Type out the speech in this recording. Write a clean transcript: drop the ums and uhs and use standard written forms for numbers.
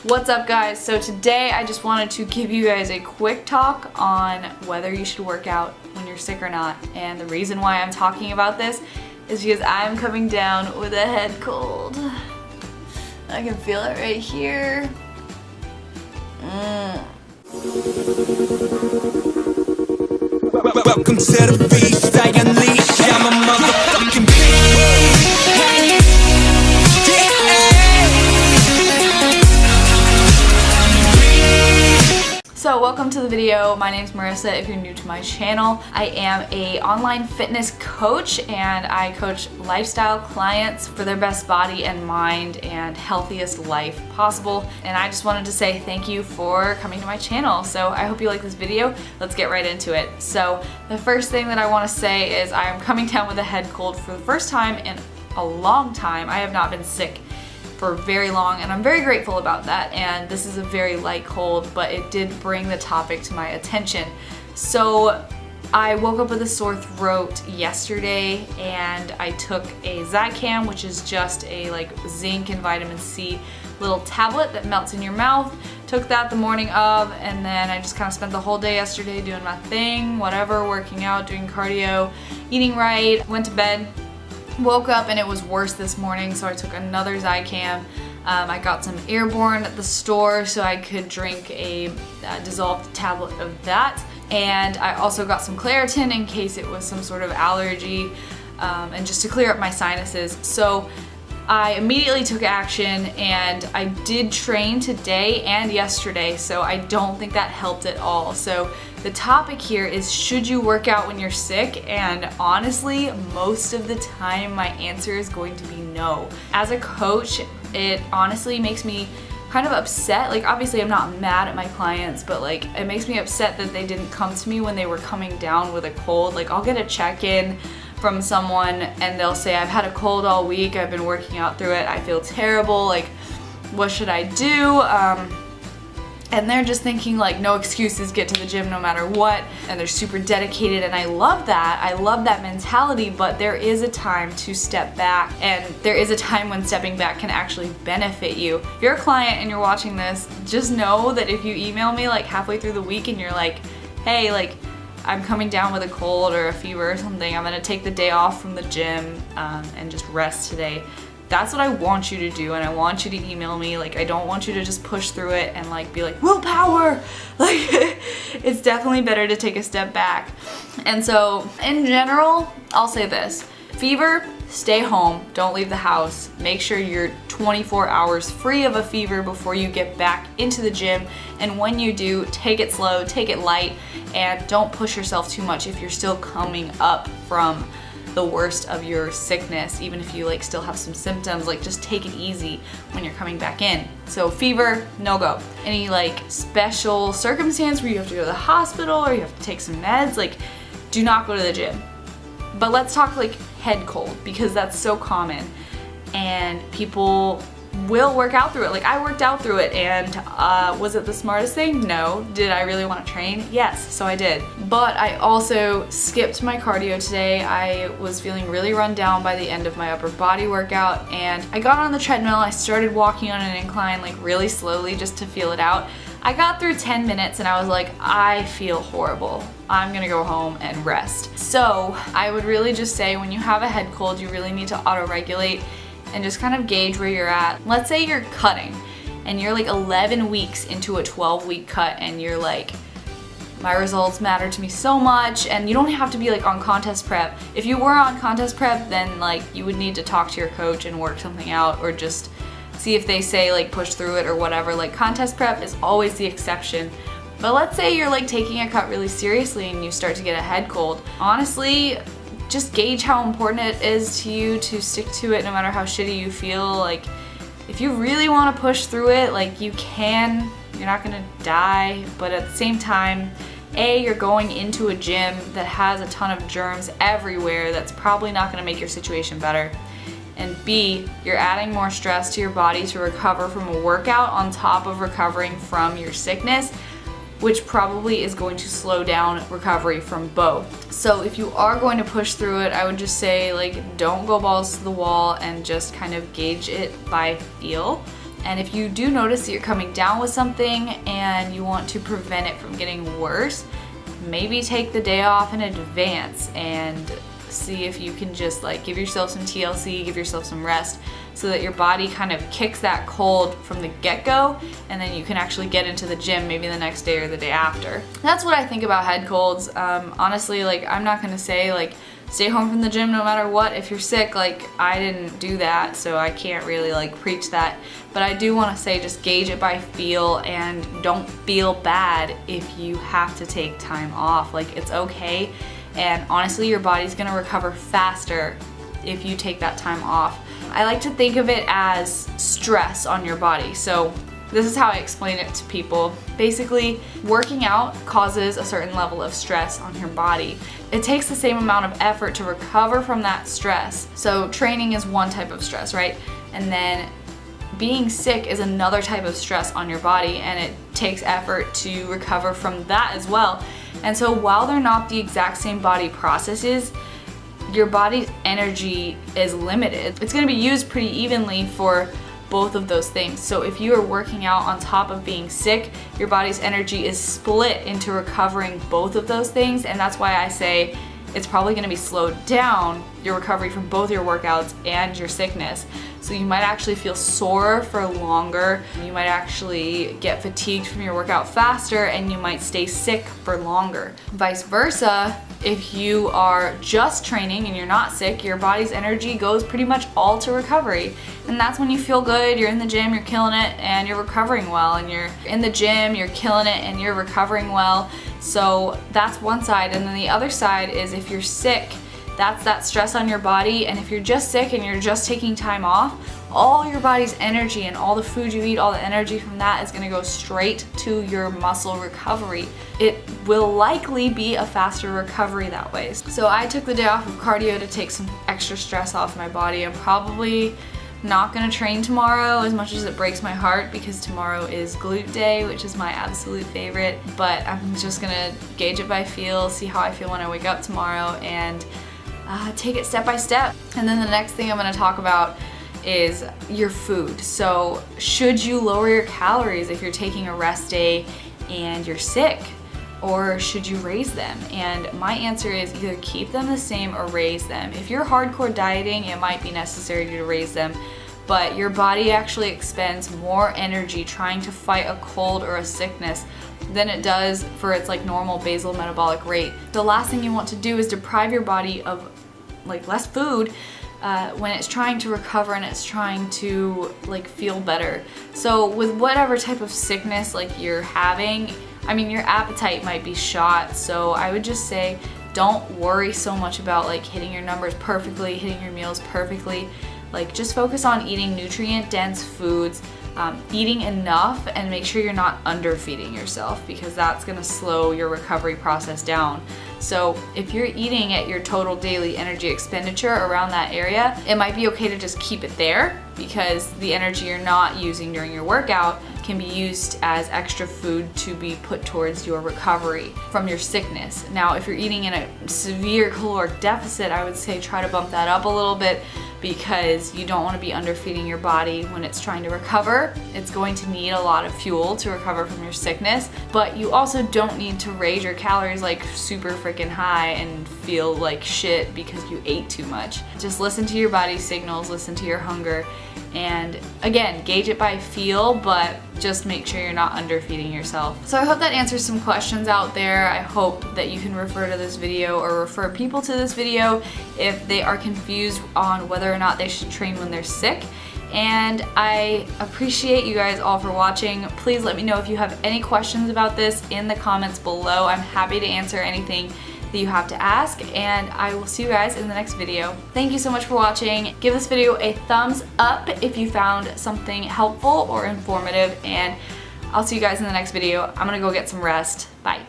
What's up, guys? So today I just wanted to give you guys a quick talk on whether you should work out when you're sick or not. And the reason why I'm talking about this is because I'm coming down with a head cold. I can feel it right here. Welcome to the beast, I unleash, I'm a motherfucking beast. So welcome to the video. My name's Marissa. If you're new to my channel, I am a online fitness coach and I coach lifestyle clients for their best body and mind and healthiest life possible. And I just wanted to say thank you for coming to my channel. So I hope you like this video. Let's get right into it. So the first thing that I want to say is I am coming down with a head cold for the first time in a long time. I have not been sick for very long, and I'm very grateful about that. And this is a very light cold, but it did bring the topic to my attention. So I woke up with a sore throat yesterday and I took a Zicam, which is just a zinc and vitamin C little tablet that melts in your mouth. Took that the morning of, and then I just kind of spent the whole day yesterday doing my thing, whatever, working out, doing cardio, eating right, went to bed. Woke up and it was worse this morning, so I took another Zicam. I got some Airborne at the store so I could drink a dissolved tablet of that. And I also got some Claritin in case it was some sort of allergy and just to clear up my sinuses. So I immediately took action and I did train today and yesterday, so I don't think that helped at all. So the topic here is, should you work out when you're sick? And honestly, most of the time my answer is going to be no. As a coach, it honestly makes me kind of upset. Like, obviously I'm not mad at my clients, but it makes me upset that they didn't come to me when they were coming down with a cold. Like, I'll get a check-in from someone and they'll say, I've had a cold all week, I've been working out through it, I feel terrible, like, what should I do? And they're just thinking no excuses, get to the gym no matter what, and they're super dedicated, and I love that mentality. But there is a time to step back, and there is a time when stepping back can actually benefit you. If you're a client and you're watching this, just know that if you email me halfway through the week and you're like, hey, I'm coming down with a cold or a fever or something, I'm gonna take the day off from the gym and just rest today. That's what I want you to do, and I want you to email me. I don't want you to just push through it and be like, willpower! It's definitely better to take a step back. And so, in general, I'll say this. Fever, stay home, don't leave the house. Make sure you're 24 hours free of a fever before you get back into the gym. And when you do, take it slow, take it light, and don't push yourself too much if you're still coming up from the worst of your sickness. Even if you still have some symptoms, just take it easy when you're coming back in. So fever, no go. Any special circumstance where you have to go to the hospital or you have to take some meds, do not go to the gym. But let's talk head cold, because that's so common and people will work out through it. I worked out through it, and was it the smartest thing? No. Did I really want to train? Yes, so I did. But I also skipped my cardio today. I was feeling really run down by the end of my upper body workout, and I got on the treadmill. I started walking on an incline really slowly just to feel it out. I got through 10 minutes and I was like, I feel horrible. I'm gonna go home and rest. So I would really just say, when you have a head cold, you really need to auto-regulate and just kind of gauge where you're at. Let's say you're cutting and you're 11 weeks into a 12-week cut and you're my results matter to me so much, and you don't have to be on contest prep. If you were on contest prep, then you would need to talk to your coach and work something out, or just see if they say push through it or whatever. Contest prep is always the exception. But let's say you're taking a cut really seriously and you start to get a head cold. Honestly, just gauge how important it is to you to stick to it no matter how shitty you feel. If you really want to push through it, you can. You're not gonna die, but at the same time, A, you're going into a gym that has a ton of germs everywhere. That's probably not gonna make your situation better. And B, you're adding more stress to your body to recover from a workout on top of recovering from your sickness, which probably is going to slow down recovery from both. So if you are going to push through it, I would just say don't go balls to the wall and just kind of gauge it by feel. And if you do notice that you're coming down with something and you want to prevent it from getting worse, maybe take the day off in advance and see if you can just like give yourself some TLC, give yourself some rest, so that your body kind of kicks that cold from the get-go, and then you can actually get into the gym maybe the next day or the day after. That's what I think about head colds. Honestly, like, I'm not gonna say like stay home from the gym no matter what if you're sick. Like, I didn't do that, so I can't really like preach that, but I do want to say just gauge it by feel, and don't feel bad if you have to take time off. Like, it's okay, and honestly your body's gonna recover faster if you take that time off. I like to think of it as stress on your body. So this is how I explain it to people. Basically, working out causes a certain level of stress on your body. It takes the same amount of effort to recover from that stress. So training is one type of stress, right? And then being sick is another type of stress on your body, and it takes effort to recover from that as well. And so while they're not the exact same body processes, your body's energy is limited. It's gonna be used pretty evenly for both of those things. So if you are working out on top of being sick, your body's energy is split into recovering both of those things, and that's why I say it's probably gonna be slowed down, your recovery from both your workouts and your sickness. So you might actually feel sore for longer, you might actually get fatigued from your workout faster, and you might stay sick for longer. Vice versa, if you are just training and you're not sick, your body's energy goes pretty much all to recovery. And that's when you feel good, you're in the gym, you're killing it, and you're recovering well. And you're in the gym, you're killing it, and you're recovering well. So that's one side. And then the other side is if you're sick, that's that stress on your body. And if you're just sick and you're just taking time off, all your body's energy and all the food you eat, all the energy from that is gonna go straight to your muscle recovery. It will likely be a faster recovery that way. So I took the day off of cardio to take some extra stress off my body. I'm probably not gonna train tomorrow, as much as it breaks my heart, because tomorrow is glute day, which is my absolute favorite. But I'm just gonna gauge it by feel, see how I feel when I wake up tomorrow, and take it step by step. And then the next thing I'm gonna talk about is your food. So should you lower your calories if you're taking a rest day and you're sick, or should you raise them? And my answer is either keep them the same or raise them. If you're hardcore dieting, it might be necessary to raise them, but your body actually expends more energy trying to fight a cold or a sickness than it does for its like normal basal metabolic rate. The last thing you want to do is deprive your body of like less food when it's trying to recover and it's trying to like feel better. So with whatever type of sickness like you're having, I mean, your appetite might be shot. So I would just say don't worry so much about like hitting your numbers perfectly, hitting your meals perfectly. Like, just focus on eating nutrient dense foods, eating enough, and make sure you're not underfeeding yourself, because that's gonna slow your recovery process down. So if you're eating at your total daily energy expenditure around that area, it might be okay to just keep it there, because the energy you're not using during your workout can be used as extra food to be put towards your recovery from your sickness. Now, if you're eating in a severe caloric deficit, I would say try to bump that up a little bit, because you don't want to be underfeeding your body when it's trying to recover. It's going to need a lot of fuel to recover from your sickness, but you also don't need to raise your calories like super freaking high and feel like shit because you ate too much. Just listen to your body's signals, listen to your hunger, and again, gauge it by feel, but just make sure you're not underfeeding yourself. So I hope that answers some questions out there. I hope that you can refer to this video or refer people to this video if they are confused on whether or not they should train when they're sick. And I appreciate you guys all for watching. Please let me know if you have any questions about this in the comments below. I'm happy to answer anything that you have to ask, and I will see you guys in the next video. Thank you so much for watching. Give this video a thumbs up if you found something helpful or informative, and I'll see you guys in the next video. I'm gonna go get some rest. Bye.